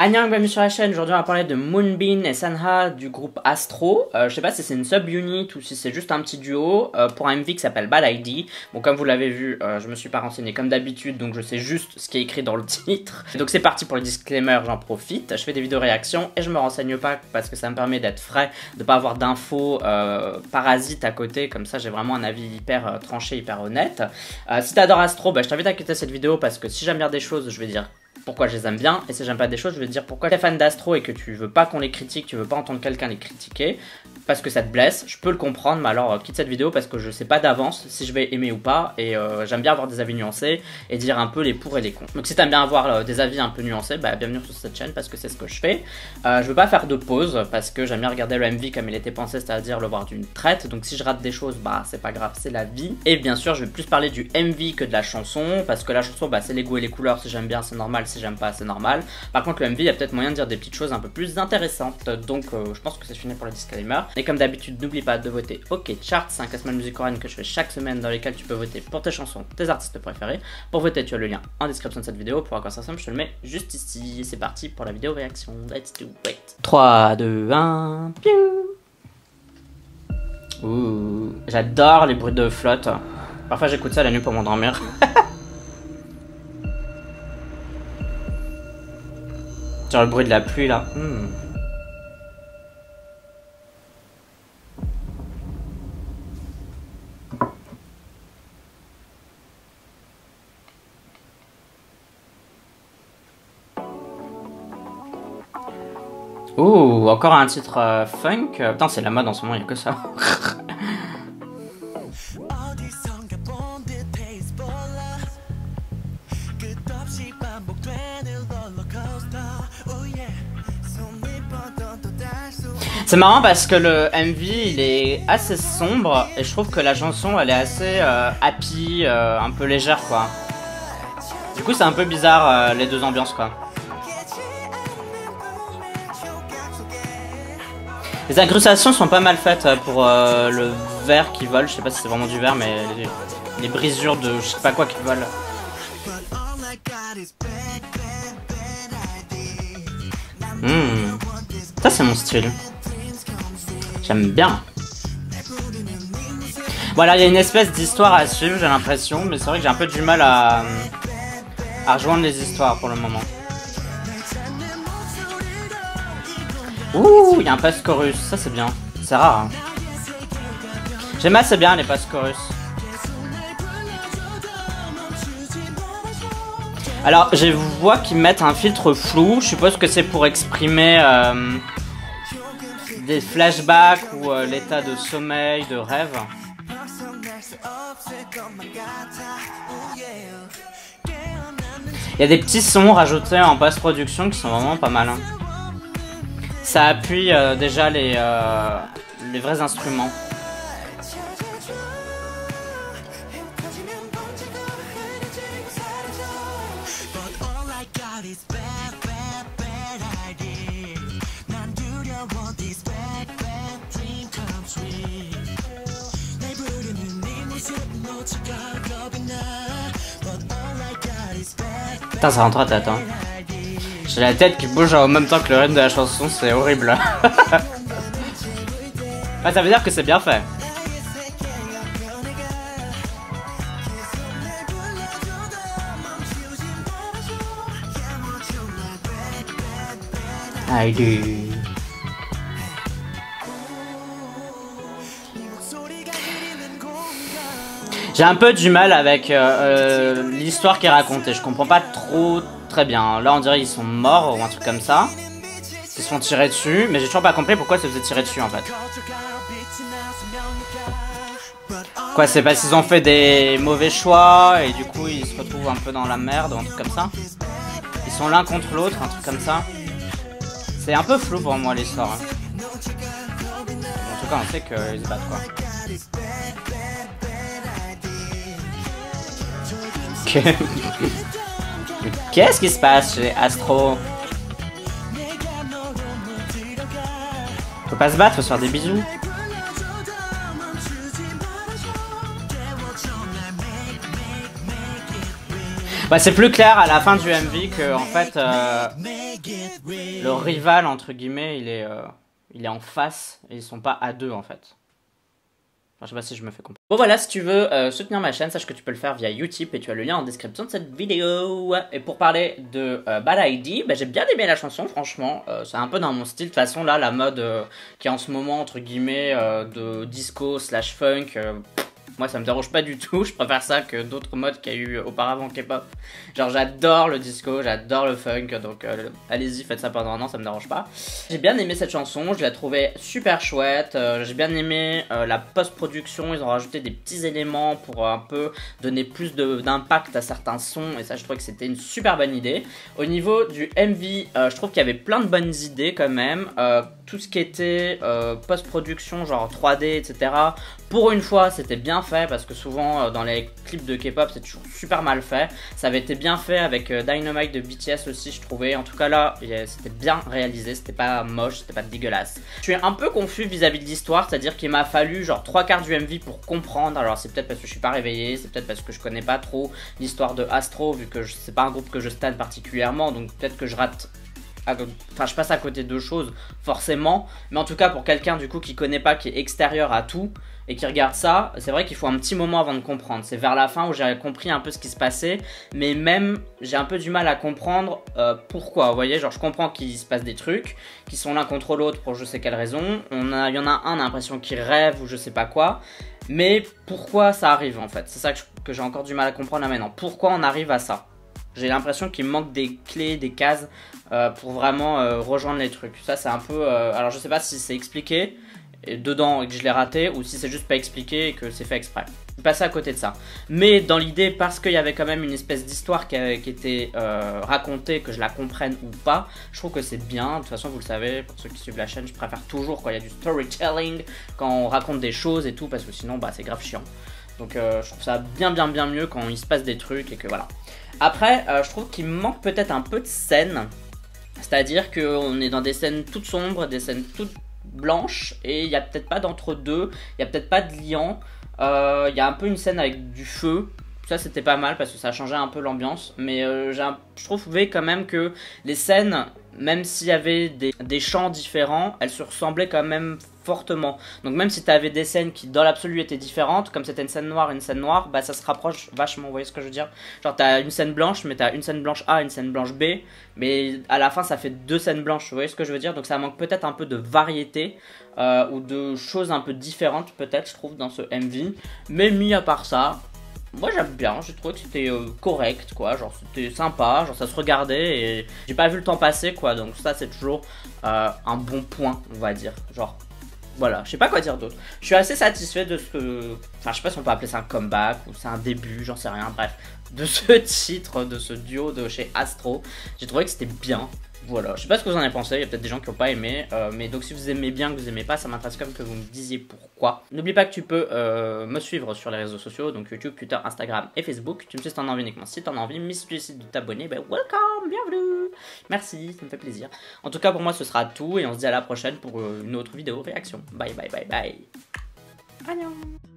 Annyeong, bienvenue sur la chaîne. Aujourd'hui on va parler de Moonbin et Sanha du groupe Astro. Je sais pas si c'est une sub-unit ou si c'est juste un petit duo pour un MV qui s'appelle Bad ID. Bon, comme vous l'avez vu, je me suis pas renseigné comme d'habitude, donc je sais juste ce qui est écrit dans le titre. Donc c'est parti pour le disclaimer, j'en profite. Je fais des vidéos réactions et je me renseigne pas parce que ça me permet d'être frais, de pas avoir d'infos parasites à côté. Comme ça j'ai vraiment un avis hyper tranché, hyper honnête. Si t'adores Astro, je t'invite à quitter cette vidéo parce que si j'aime bien des choses, je vais dire pourquoi je les aime bien, et si j'aime pas des choses, je vais te dire pourquoi t'es fan d'Astro et que tu veux pas qu'on les critique, tu veux pas entendre quelqu'un les critiquer, parce que ça te blesse, je peux le comprendre, mais alors quitte cette vidéo parce que je sais pas d'avance si je vais aimer ou pas, et j'aime bien avoir des avis nuancés et dire un peu les pour et les contre. Donc si t'aimes bien avoir des avis un peu nuancés, bienvenue sur cette chaîne parce que c'est ce que je fais. Je veux pas faire de pause parce que j'aime bien regarder le MV comme il était pensé, c'est-à-dire le voir d'une traite, donc si je rate des choses, c'est pas grave, c'est la vie. Et bien sûr, je vais plus parler du MV que de la chanson, parce que la chanson, c'est les goûts et les couleurs, si j'aime bien c'est normal, si j'aime pas c'est normal. Par contre le MV, il y a peut-être moyen de dire des petites choses un peu plus intéressantes, donc je pense que c'est fini pour le disclaimer. Et comme d'habitude, n'oublie pas de voter OK Chart, c'est un classement de musique coréenne que je fais chaque semaine dans lesquels tu peux voter pour tes chansons, tes artistes préférés. Pour voter, tu as le lien en description de cette vidéo. Pour encore ça simple, je te le mets juste ici. C'est parti pour la vidéo réaction. Let's do it. 3, 2, 1, piou. Ouh, j'adore les bruits de flotte. Parfois j'écoute ça la nuit pour m'endormir. Genre le bruit de la pluie là. Ouh, encore un titre funk. Putain, c'est la mode en ce moment, il n'y a que ça. C'est marrant parce que le MV il est assez sombre et je trouve que la chanson elle est assez happy, un peu légère quoi. Du coup c'est un peu bizarre les deux ambiances quoi. Les incrustations sont pas mal faites pour le verre qui vole, je sais pas si c'est vraiment du verre mais les brisures de je sais pas quoi qui volent. Ça c'est mon style. J'aime bien. Voilà, il y a une espèce d'histoire à suivre, j'ai l'impression, mais c'est vrai que j'ai un peu du mal à rejoindre les histoires pour le moment. Ouh, il y a un post-chorus, ça c'est bien. C'est rare. Hein. J'aime assez bien les post-chorus. Alors, je vois qu'ils mettent un filtre flou, je suppose que c'est pour exprimer des flashbacks ou l'état de sommeil, de rêve. Il y a des petits sons rajoutés en post-production qui sont vraiment pas mal. Hein. Ça appuie déjà les vrais instruments. Putain, ça rentre à tête, hein. J'ai la tête qui bouge en même temps que le rythme de la chanson, c'est horrible. Ça veut dire que c'est bien fait. I do. J'ai un peu du mal avec l'histoire qui est racontée, je comprends pas très bien. Là on dirait ils sont morts ou un truc comme ça. Ils se font tirer dessus, mais j'ai toujours pas compris pourquoi ils se faisaient tirer dessus en fait. Quoi, c'est parce qu'ils ont fait des mauvais choix et du coup ils se retrouvent un peu dans la merde ou un truc comme ça. Ils sont l'un contre l'autre, un truc comme ça. C'est un peu flou pour moi l'histoire. Hein. En tout cas on sait qu'ils se battent quoi. Qu'est-ce qui se passe chez Astro? Faut pas se battre, faut se faire des bisous. Bah, c'est plus clair à la fin du MV que en fait le rival entre guillemets il est en face et ils sont pas à deux en fait. Enfin, je sais pas si je me fais comprendre. Bon voilà, si tu veux soutenir ma chaîne, sache que tu peux le faire via Utip et tu as le lien en description de cette vidéo. Et pour parler de Bad ID, bah, j'ai bien aimé la chanson, franchement. C'est un peu dans mon style. De toute façon, là, la mode qui est en ce moment, entre guillemets, de disco slash funk, moi ça me dérange pas du tout. Je préfère ça que d'autres modes qu'il y a eu auparavant K-pop. Genre j'adore le disco, j'adore le funk, donc allez-y, faites ça pendant un an, ça me dérange pas. J'ai bien aimé cette chanson, je la trouvais super chouette. J'ai bien aimé la post-production, ils ont rajouté des petits éléments pour un peu donner plus d'impact à certains sons, et ça je trouvais que c'était une super bonne idée. Au niveau du MV, je trouve qu'il y avait plein de bonnes idées quand même. Tout ce qui était post-production, genre 3D, etc. Pour une fois, c'était bien fait parce que souvent dans les clips de K-pop, c'est toujours super mal fait. Ça avait été bien fait avec Dynamite de BTS aussi, je trouvais. En tout cas là, c'était bien réalisé, c'était pas moche, c'était pas dégueulasse. Je suis un peu confus vis-à-vis de l'histoire, c'est-à-dire qu'il m'a fallu genre 3/4 du MV pour comprendre. Alors c'est peut-être parce que je suis pas réveillé, c'est peut-être parce que je connais pas trop l'histoire de Astro, vu que c'est pas un groupe que je stan particulièrement, donc peut-être que je rate. Enfin, je passe à côté de choses, forcément. Mais en tout cas, pour quelqu'un du coup qui connaît pas, qui est extérieur à tout et qui regarde ça, c'est vrai qu'il faut un petit moment avant de comprendre. C'est vers la fin où j'ai compris un peu ce qui se passait, mais même j'ai un peu du mal à comprendre pourquoi. Vous voyez, genre je comprends qu'il se passe des trucs qui sont l'un contre l'autre pour je sais quelle raison. Il y en a un, on a l'impression qu'il rêve ou je sais pas quoi. Mais pourquoi ça arrive en fait? C'est ça que j'ai encore du mal à comprendre là maintenant. Pourquoi on arrive à ça? J'ai l'impression qu'il manque des clés, des cases pour vraiment rejoindre les trucs. Ça c'est un peu... alors je sais pas si c'est expliqué dedans et que je l'ai raté, ou si c'est juste pas expliqué et que c'est fait exprès. Je suis passé à côté de ça. Mais dans l'idée, parce qu'il y avait quand même une espèce d'histoire qui était racontée, que je la comprenne ou pas, je trouve que c'est bien. De toute façon vous le savez, pour ceux qui suivent la chaîne, je préfère toujours quand il y a du storytelling, quand on raconte des choses et tout, parce que sinon bah, c'est grave chiant. Donc je trouve ça bien mieux quand il se passe des trucs et que voilà. Après, je trouve qu'il manque peut-être un peu de scènes. C'est-à-dire qu'on est dans des scènes toutes sombres, des scènes toutes blanches, et il n'y a peut-être pas d'entre-deux, il n'y a peut-être pas de liant. Il y a un peu une scène avec du feu. Ça c'était pas mal parce que ça changeait un peu l'ambiance. Mais je trouvais quand même que les scènes, même s'il y avait des chants différents, elles se ressemblaient quand même fortement. Donc même si tu avais des scènes qui dans l'absolu étaient différentes, comme c'était une scène noire, bah ça se rapproche vachement, vous voyez ce que je veux dire? Genre t'as une scène blanche, mais t'as une scène blanche A, une scène blanche B, mais à la fin ça fait deux scènes blanches, vous voyez ce que je veux dire? Donc ça manque peut-être un peu de variété, ou de choses un peu différentes peut-être, je trouve, dans ce MV. Mais mis à part ça, moi j'aime bien, j'ai trouvé que c'était correct quoi, genre c'était sympa, genre ça se regardait et j'ai pas vu le temps passer quoi, donc ça c'est toujours un bon point on va dire, genre voilà, je sais pas quoi dire d'autre. Je suis assez satisfait de ce que, enfin je sais pas si on peut appeler ça un comeback ou c'est un début, j'en sais rien, bref, de ce titre, de ce duo de chez Astro, j'ai trouvé que c'était bien. Voilà, je sais pas ce que vous en avez pensé, il y a peut-être des gens qui n'ont pas aimé, mais donc si vous aimez bien, que vous aimez pas, ça m'intéresse quand même que vous me disiez pourquoi. N'oublie pas que tu peux me suivre sur les réseaux sociaux, donc YouTube, Twitter, Instagram et Facebook. Tu me suis si t'en as envie uniquement si t'en as envie, mais si tu décides de t'abonner, ben welcome, bienvenue. Merci, ça me fait plaisir. En tout cas pour moi ce sera tout et on se dit à la prochaine pour une autre vidéo réaction. Bye bye bye bye. Annyeong.